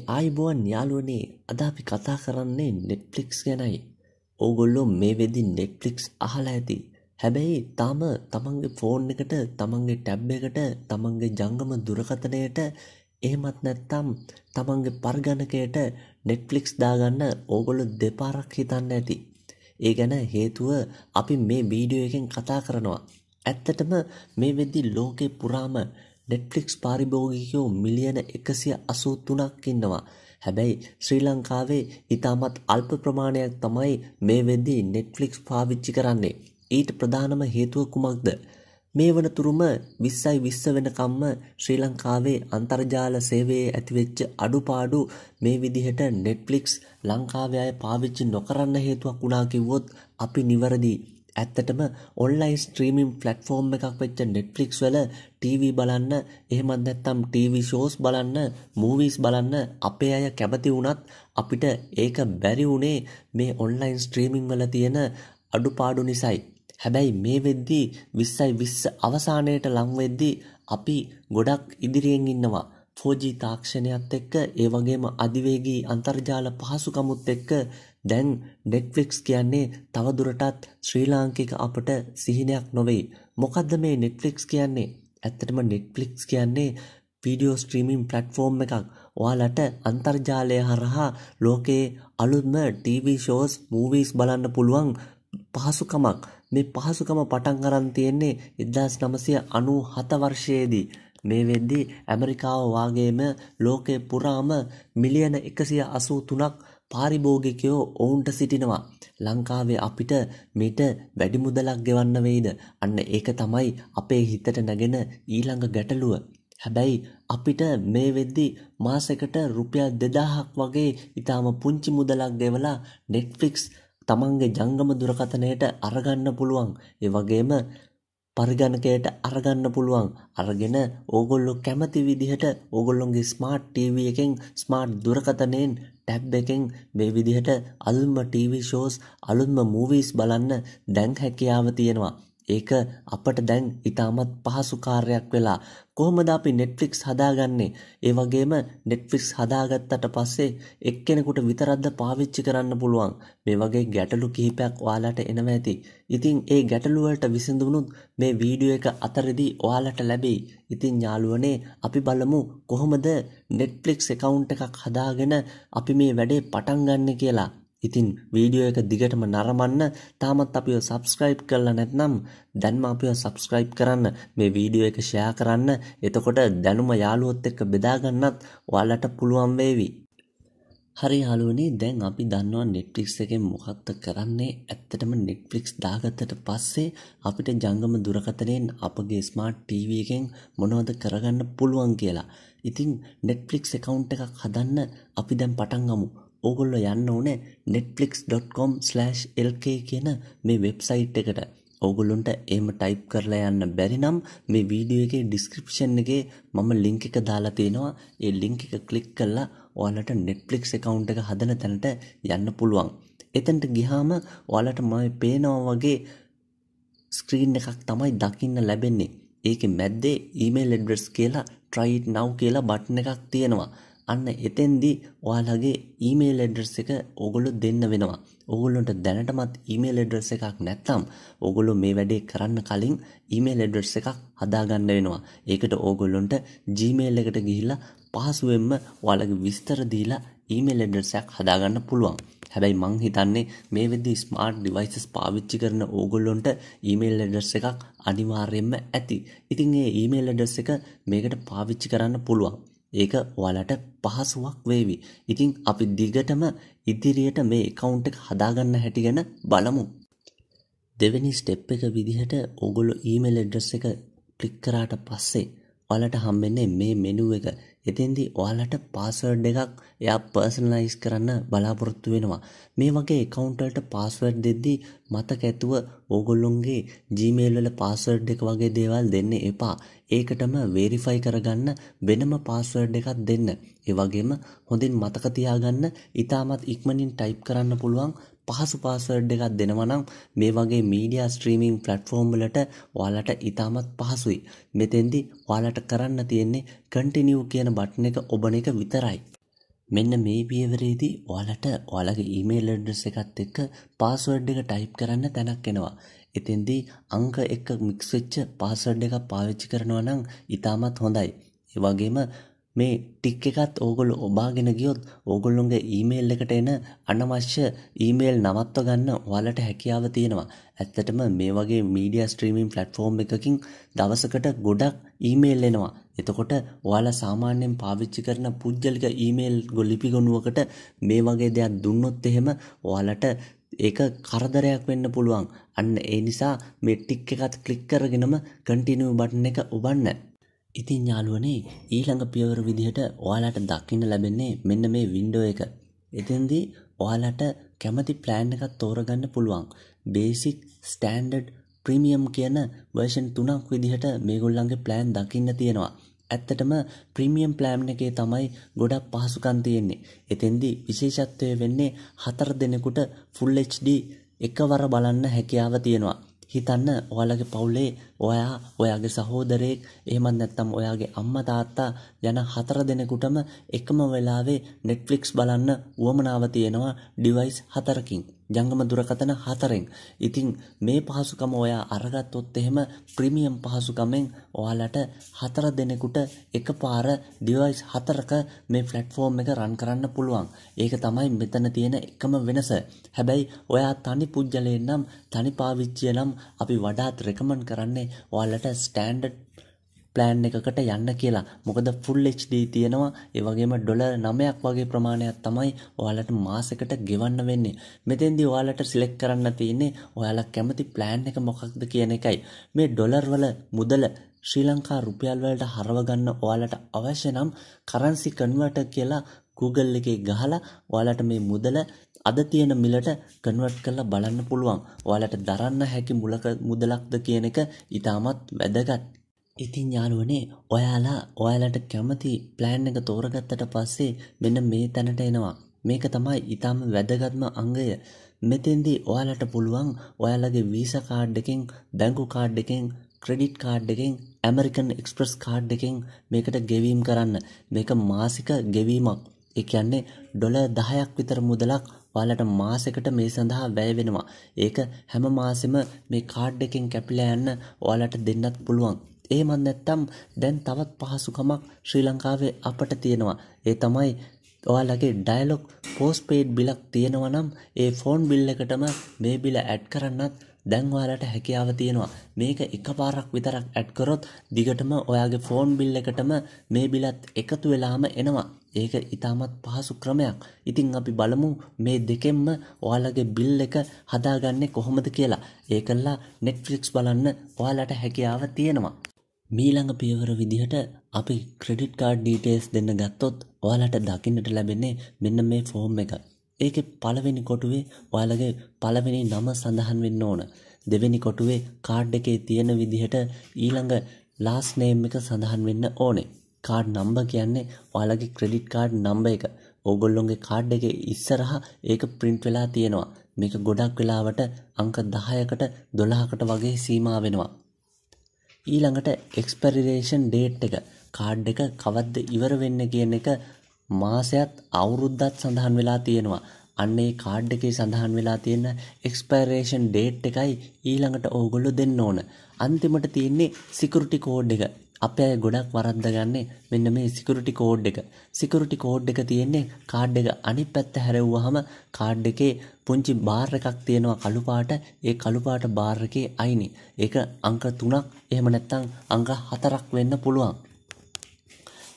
ආයිබෝන් යාළුවනේ අද අපි කතා කරන්නේ Netflix ගැනයි. ඕගොල්ලෝ මේ වෙද්දි Netflix අහලා ඇති. හැබැයි තාම තමන්ගේ ෆෝන් එකට, තමන්ගේ ටැබ් එකට, තමන්ගේ ජංගම දුරකථනයට එහෙමත් නැත්නම් තමන්ගේ පරිගණකයට Netflix දාගන්න ඕගොල්ලෝ දෙපාරක් හිතන්න ඇති. ඒ ගැන හේතුව අපි මේ වීඩියෝ එකෙන් කතා කරනවා. ඇත්තටම මේ වෙද්දි ලෝකේ පුරාම Netflix පාරිභෝගිකයෝ මිලියන 183ක් ඉන්නවා. හැබැයි ශ්‍රී ලංකාවේ ඉතාමත් අල්ප ප්‍රමාණයක් තමයි මේ වෙද්දි Netflix පාවිච්චි කරන්නේ. ඊට ප්‍රධානම හේතුව කුමක්ද? මේ වනතුරුම 2020 වෙනකම්ම ශ්‍රී ලංකාවේ අන්තර්ජාල සේවයේ ඇතිවෙච්ච අඩුපාඩු මේ විදිහට Netflix ලංකාවේ අය පාවිච්චි නොකරන්න හේතුවක් වුණා කිව්වොත් අපි නිවැරදි. ඇත්තටම ඔන්ලයින් ස්ට්‍රීමින් ප්ලැට්ෆෝම් එකක් වෙච්ච Netflix වල TV බලන්න, එහෙමත් නැත්නම් TV shows බලන්න, movies බලන්න අපේ අය කැමති වුණත් අපිට ඒක බැරි වුණේ මේ ඔන්ලයින් ස්ට්‍රීමින් වල තියෙන අඩුපාඩු නිසායි. හැබැයි මේ වෙද්දි 2020 අවසානයේට ලං වෙද්දි අපි ගොඩක් ඉදිරියෙන් ඉන්නවා. 4G තාක්ෂණයත් එක්ක ඒ වගේම අධිවේගී අන්තර්ජාල පහසුකමුත් එක්ක දැන් Netflix කියන්නේ තවදුරටත් ශ්‍රී ලාංකික අපට සිහිනයක් නොවේ. මොකද්ද මේ Netflix කියන්නේ? ඇත්තටම Netflix කියන්නේ වීඩියෝ ස්ට්‍රීමින් ප්ලැට්ෆෝම් එකක්. ඔයාලට අන්තර්ජාලය හරහා ලෝකයේ අලුත්ම TV shows, movies බලන්න පුළුවන් පහසුකමක්. මේ පහසුකම පටන් අරන් තියෙන්නේ 1997 වර්ෂයේදී. මේ වෙද්දි ඇමරිකාව වාගේම ලෝකේ පුරාම මිලියන 183ක් පාරිභෝගිකයෝ ඔවුන්ට සිටිනවා. ලංකාවේ අපිට මීට වැඩි මුදලක් ගෙවන්න වෙයිද? අන්න ඒක තමයි අපේ හිතට නැගෙන ඊළඟ ගැටලුව. හැබැයි අපිට මේ වෙද්දි මාසෙකට රුපියල් 2000ක් වගේ ඊටාම පුංචි මුදලක් ගෙවලා Netflix තමන්ගේ ජංගම දුරකථනයට අරගන්න පුළුවන්. ඒ වගේම පරිගණකයට අරගන්න පුළුවන්. අරගෙන ඕගොල්ලෝ කැමති විදිහට ඕගොල්ලොන්ගේ ස්මාර්ට් TV එකෙන්, ස්මාර්ට් දුරකථනයෙන්, ටැබ් එකෙන් මේ විදිහට අලුත්ම TV shows, අලුත්ම movies බලන්න දැන් හැකියාව තියෙනවා. ඒක අපට දැන් ඉතාමත් පහසු කාර්යයක් වෙලා. කොහොමද අපි Netflix හදාගන්නේ? ඒ වගේම Netflix හදාගත්තට පස්සේ එක්කෙනෙකුට විතරක්ද පාවිච්චි කරන්න පුළුවන්? මේ වගේ ගැටලු කිහිපයක් ඔයාලට එනවා ඇති. ඉතින් ඒ ගැටලු වලට විසඳුමුත් මේ වීඩියෝ එක අතරදී ඔයාලට ලැබෙයි. ඉතින් යාළුවනේ අපි බලමු කොහොමද Netflix account එකක් හදාගෙන අපි මේ වැඩේ පටන් ගන්න කියලා. ඉතින් වීඩියෝ එක දිගටම නරඹන්න. තාමත් අපිව subscribe කරලා නැත්නම් දැන්ම අපිව subscribe කරන්න. මේ වීඩියෝ එක share කරන්න. එතකොට දැනුම යාළුවොත් එක්ක බෙදා ගන්නත් ඔයාලට පුළුවන් වේවි. හරි යාළුවනේ, දැන් අපි දන්නවා Netflix එකෙන් මොකක්ද කරන්නේ. ඇත්තටම Netflix දාගත්තට පස්සේ අපිට ජංගම දුරකථනයෙන් අපගේ smart TV එකෙන් මොනවද කරගන්න පුළුවන් කියලා. ඉතින් Netflix account එකක් හදන්න අපි දැන් පටන් ගමු. ඕගොල්ලෝ යන්න ඕනේ netflix.com/lk කියන මේ වෙබ්සයිට් එකට. ඕගොල්ලොන්ට එහෙම ටයිප් කරලා යන්න බැරි නම් මේ වීඩියෝ එකේ description එකේ මම link එක දාලා තියෙනවා. ඒ link එක click කරලා ඔයාලට Netflix account එක හදන තැනට යන්න පුළුවන්. එතනට ගියාම ඔයාලට මම පේනවා වගේ screen එකක් තමයි දකින්න ලැබෙන්නේ. ඒකේ මැද්දේ email address කියලා try it now කියලා button එකක් තියෙනවා. අන්න එතෙන්දී ඔයාලගේ email address එක ඕගොල්ලෝ දෙන්න වෙනවා. ඕගොල්ලන්ට දැනටමත් email address එකක් නැත්නම් ඕගොල්ලෝ මේ වැඩේ කරන්න කලින් email address එකක් හදාගන්න වෙනවා. ඒකට ඕගොල්ලන්ට Gmail එකට ගිහිල්ලා පහසුවෙන්ම ඔයාලගේ විස්තර දීලා email address එකක් හදාගන්න පුළුවන්. හැබැයි මං හිතන්නේ මේ වෙද්දී smart devices පාවිච්චි කරන ඕගොල්ලන්ට email address එකක් අනිවාර්යයෙන්ම ඇති. ඉතින් මේ email address එක මේකට පාවිච්චි කරන්න පුළුවන්. ඒක ඔයාලට පහසුවක් වේවි. ඉතින් අපි දිගටම ඉදිරියට මේ account එක හදාගන්න හැටි ගැන බලමු. දෙවෙනි step එක විදිහට ඕගොල්ලෝ email address එක click කරාට පස්සේ ඔයාලට හම්බෙන්නේ මේ menu එක. එතෙන්දී ඔයාලට password එකක් එයා personalize කරන්න බලාපොරොත්තු වෙනවා. මේ වගේ account වලට password දෙද්දී මතක ඇතුව ඕගොල්ලොන්ගේ Gmail වල password එක වගේ දේවල් දෙන්න එපා. ඒකටම verify කරගන්න වෙනම password එකක් දෙන්න. ඒ වගේම හොඳින් මතක තියාගන්න ඉතාමත් ඉක්මනින් type කරන්න පුළුවන් පහසු පාස්වර්ඩ් එකක් දෙනවා නම් මේ වගේ මීඩියා ස්ට්‍රීමින් ප්ලැට්ෆෝම් වලට ඔයාලට ඉතාමත් පහසුයි. මෙතෙන්දී ඔයාලට කරන්න තියෙන්නේ කන්ටිනියු කියන බටන් එක ඔබන එක විතරයි. මෙන්න මේ පියවරේදී ඔයාලට ඔයාලගේ ඊමේල් ඇඩ්‍රස් එකත් එක්ක පාස්වර්ඩ් එක ටයිප් කරන්න තැනක් එනවා. එතෙන්දී අංක එක මික්ස් වෙච්ච පාස්වර්ඩ් එකක් පාවිච්චි කරනවා නම් ඉතාමත් හොඳයි. ඒ වගේම මේ ටික් එකත් ඕගොල්ලෝ ඔබාගෙන ගියොත් ඕගොල්ලොන්ගේ ඊමේල් එකට එන අනවශ්‍ය ඊමේල් නවත්ව ගන්න ඔයාලට හැකියාව තියෙනවා. ඇත්තටම මේ වගේ මීඩියා ස්ට්‍රීමින් ප්ලැට්ෆෝම් එකකින් දවසකට ගොඩක් ඊමේල් එනවා. එතකොට ඔයාලා සාමාන්‍යයෙන් පාවිච්චි කරන පුද්ගලික ඊමේල් ලිපි ගොනුවකට මේ වගේ දෙයක් දුන්නොත් එහෙම ඔයාලට ඒක කරදරයක් වෙන්න පුළුවන්. අන්න ඒ නිසා මේ ටික් එකත් ක්ලික් කරගෙනම කන්ටිනියු බටන් එක ඔබන්න. ඉතින් යාළුවනේ ඊළඟ පියවර විදිහට ඔයාලට දකින්න ලැබෙන්නේ මෙන්න මේ වින්ඩෝ එක. එතෙන්දී ඔයාලට කැමති ප්ලෑන් එකක් තෝරගන්න පුළුවන්. බේසික්, ස්ටෑන්ඩඩ්, ප්‍රීමියම් කියන වර්ෂන් 3ක් විදිහට මේගොල්ලන්ගේ ප්ලෑන් දකින්න තියෙනවා. ඇත්තටම ප්‍රීමියම් ප්ලෑන් එකේ තමයි ගොඩක් පහසුකම් තියෙන්නේ. එතෙන්දී විශේෂත්වය වෙන්නේ 4 දෙනෙකුට Full HD එකවර බලන්න හැකියාව තියෙනවා. හිතන්න ඔයාලගේ පවුලේ ඔයාගේ සහෝදරයෙක් එහෙමත් නැත්නම් ඔයාගේ අම්මා තාත්තා යන 4 දෙනෙකුටම එකම වෙලාවේ Netflix බලන්න උවමනාව තියෙනවා ඩිවයිස් 4කින්. ජංගම දුරකථන 4න්. ඉතින් මේ පහසුකම ඔයා අරගත්තොත් එහෙම ප්‍රීමියම් පහසුකමෙන් ඔයාලට 4 දෙනෙකුට එකපාර ඩිවයිස් 4ක මේ ප්ලැට්ෆෝම් එක රන් කරන්න පුළුවන්. ඒක තමයි මෙතන තියෙන එකම වෙනස. හැබැයි ඔයා තනි පුජ්‍යලයෙන් නම් තනි පාවිච්චිය නම් අපි වඩාත් රෙකමන්ඩ් කරන්නේ ඔයාලට ස්ටෑන්ඩඩ් ප්ලෑන් එකකට යන්න කියලා. මොකද ෆුල් HD තියෙනවා. ඒ වගේම $9ක් වගේ ප්‍රමාණයක් තමයි ඔයාලට මාසෙකට ගෙවන්න වෙන්නේ. මෙතෙන්දී ඔයාලට සිලෙක්ට් කරන්න තියෙන්නේ ඔයාලා කැමති ප්ලෑන් එක මොකක්ද කියන එකයි. මේ ඩොලර් වල මුදල ශ්‍රී ලංකා රුපියල් වලට හරව ගන්න ඔයාලට අවශ්‍ය නම් කරන්සි කන්වර්ටර් කියලා Google එකේ ගහලා ඔයාලට මේ මුදල අද තියෙන මිලට කන්වර්ට් කරලා බලන්න පුළුවන්. ඔයාලට දරන්න හැකි මුදලක්ද කියන එක ඉතාමත් වැදගත්. ඉතින් යාළුවනේ ඔයාලට කැමති ප්ලෑන් එක තෝරගත්තට පස්සේ මෙන්න මේ තැනට එනවා. මේක තමයි ඊටම වැදගත්ම අංගය. මෙතෙන්දී ඔයාලට පුළුවන් ඔයාලගේ වීසා කාඩ් එකෙන්, බැංකු කාඩ් එකෙන්, ක්‍රෙඩිට් කාඩ් එකෙන්, ඇමරිකන් එක්ස්ප්‍රස් කාඩ් එකෙන් මේකට ගෙවීම් කරන්න. මේක මාසික ගෙවීමක්. ඒ කියන්නේ $10ක් විතර මුදලක් ඔයාලට මාසෙකට මේ සඳහා වැය වෙනවා. ඒක හැම මාසෙම මේ කාඩ් එකෙන් කැපිලා යන්න ඔයාලට දෙන්නත් පුළුවන්. එහෙමත් නැත්නම් දැන් තවත් පහසුකමක් ශ්‍රී ලංකාවේ අපට තියෙනවා. ඒ තමයි ඔයාලගේ ඩයලොග් පෝස්ට්පේඩ් බිලක් තියෙනවා නම් ඒ ෆෝන් බිල් එකටම මේ බිල ඇඩ් කරන්නත් දැන් ඔයාලට හැකියාව තියෙනවා. මේක එකපාරක් විතරක් ඇඩ් කරොත් දිගටම ඔයාගේ ෆෝන් බිල් එකටම මේ බිලත් එකතු වෙලාම එනවා. ඒක ඉතාමත් පහසු ක්‍රමයක්. ඉතින් අපි බලමු මේ දෙකෙන්ම ඔයාලගේ බිල් එක හදාගන්නේ කොහොමද කියලා. ඒකලා Netflix බලන්න ඔයාලට හැකියාව තියෙනවා. මීළඟ පියවර විදිහට අපි ක්‍රෙඩිට් කාඩ් ඩීටේල්ස් දෙන්න ගත්තොත් ඔයාලට දකින්නට ලැබෙන්නේ මෙන්න මේ ෆෝම් එක. ඒකේ පළවෙනි කොටුවේ ඔයාලගේ පළවෙනි නම සඳහන් වෙන්න ඕන. දෙවෙනි කොටුවේ කාඩ් එකේ තියෙන විදිහට ඊළඟ ලාස්ට් නේම් එක සඳහන් වෙන්න ඕනේ. කාඩ් නම්බර් කියන්නේ ඔයාලගේ ක්‍රෙඩිට් කාඩ් නම්බර් එක. ඕගොල්ලොන්ගේ කාඩ් එකේ ඉස්සරහා ඒක print වෙලා තියෙනවා. මේක ගොඩක් වෙලාවට අංක 10කට 12කට වගේ සීමා වෙනවා. ඊළඟට expiration date එක. කාඩ් එක කවද්ද ඉවර වෙන්නේ කියන එක මාසයත් අවුරුද්දත් සඳහන් වෙලා තියෙනවා. අන්න ඒ කාඩ් එකේ සඳහන් වෙලා තියෙන expiration date එකයි ඊළඟට ඕගොල්ලෝ දෙන්න ඕන. අන්තිමට තියෙන්නේ security code එක. අපේ අය ගොඩක් වරද්දගන්නේ මෙන්න මේ security code එක. security code එක තියෙන්නේ කාඩ් එක අනිත් පැත්ත හැරෙව්වහම කාඩ් එකේ පුංචි බාර් එකක් තියෙනවා කළු පාට. ඒ කළු පාට බාර් එකේ අයිනේ. ඒක අංක 3ක් එහෙම නැත්නම් අංක 4ක් වෙන්න පුළුවන්.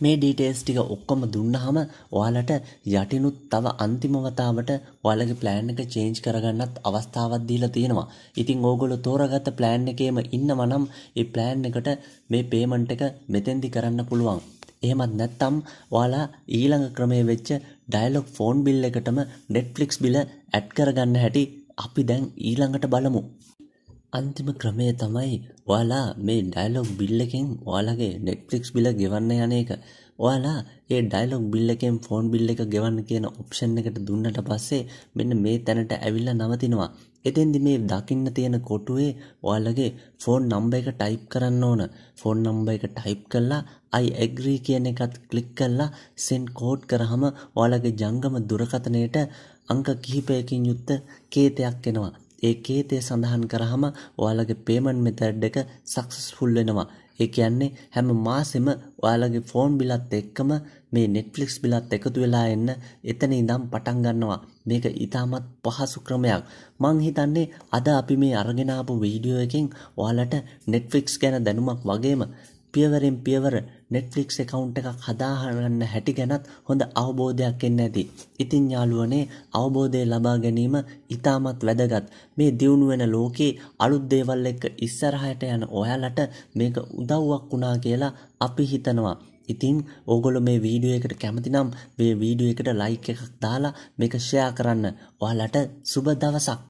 මේ ඩීටේල්ස් ටික ඔක්කොම දුන්නාම ඔයාලට යටිනුත් තව අන්තිම වතාවට ඔයාලගේ ප්ලෑන් එක චේන්ජ් කරගන්නත් අවස්ථාවක් දීලා තියෙනවා. ඉතින් ඕගොල්ලෝ තෝරාගත්ත ප්ලෑන් එකේම ඉන්නවා නම් ඒ ප්ලෑන් එකට මේ පේමන්ට් එක මෙතෙන්දි කරන්න පුළුවන්. එහෙමත් නැත්නම් ඔයාලා ඊළඟ ක්‍රමයේ වෙච්ච ඩයලොග් ෆෝන් බිල් එකටම Netflix බිල ඇඩ් කරගන්න හැටි අපි දැන් ඊළඟට බලමු. අන්තිම ක්‍රමය තමයි ඔයාලා මේ ඩයලොග් බිල් එකෙන් ඔයාලගේ Netflix බිල ගෙවන්න යන එක. ඔයාලා ඒ ඩයලොග් බිල් එකෙන් ෆෝන් බිල් එක ගෙවන්න කියන ඔප්ෂන් එකට දුන්නට පස්සේ මෙන්න මේ තැනට ඇවිල්ලා නවතිනවා. එතෙන්දි මේ දකින්න තියෙන කොටුවේ ඔයාලගේ ෆෝන් නම්බර් එක ටයිප් කරන්න ඕන. ෆෝන් නම්බර් එක ටයිප් කරලා I agree කියන එකත් ක්ලික් කරලා send code කරාම ඔයාලගේ ජංගම දුරකථනයට අංක කිහිපයකින් යුක්ත කේතයක් එනවා. ඒ කේතය සඳහන් කරාම ඔයාලගේ payment method එක successful වෙනවා. ඒ කියන්නේ හැම මාසෙම ඔයාලගේ ෆෝන් බිලත් එක්කම මේ Netflix බිලත් එකතු වෙලා එන්න එතන ඉඳන් පටන් ගන්නවා. මේක ඊටමත් පහසු ක්‍රමයක්. මං හිතන්නේ අද අපි මේ අරගෙන ආපු වීඩියෝ එකෙන් ඔයාලට Netflix ගැන දැනුමක් වගේම පියවරෙන් පියවර Netflix account එකක් හදාගන්න හැටි ගැනත් හොඳ අවබෝධයක් එන්න ඇති. ඉතින් යාළුවනේ අවබෝධය ලබා ගැනීම ඉතාමත් වැදගත්. මේ දියුණු වෙන ලෝකේ අලුත් දේවල් එක්ක ඉස්සරහට යන ඔයාලට මේක උදව්වක් වුණා කියලා අපි හිතනවා. ඉතින් ඕගොල්ලෝ මේ වීඩියෝ එකට කැමති නම් මේ වීඩියෝ එකට ලයික් එකක් දාලා මේක ෂෙයා කරන්න. ඔයාලට සුබ දවසක්.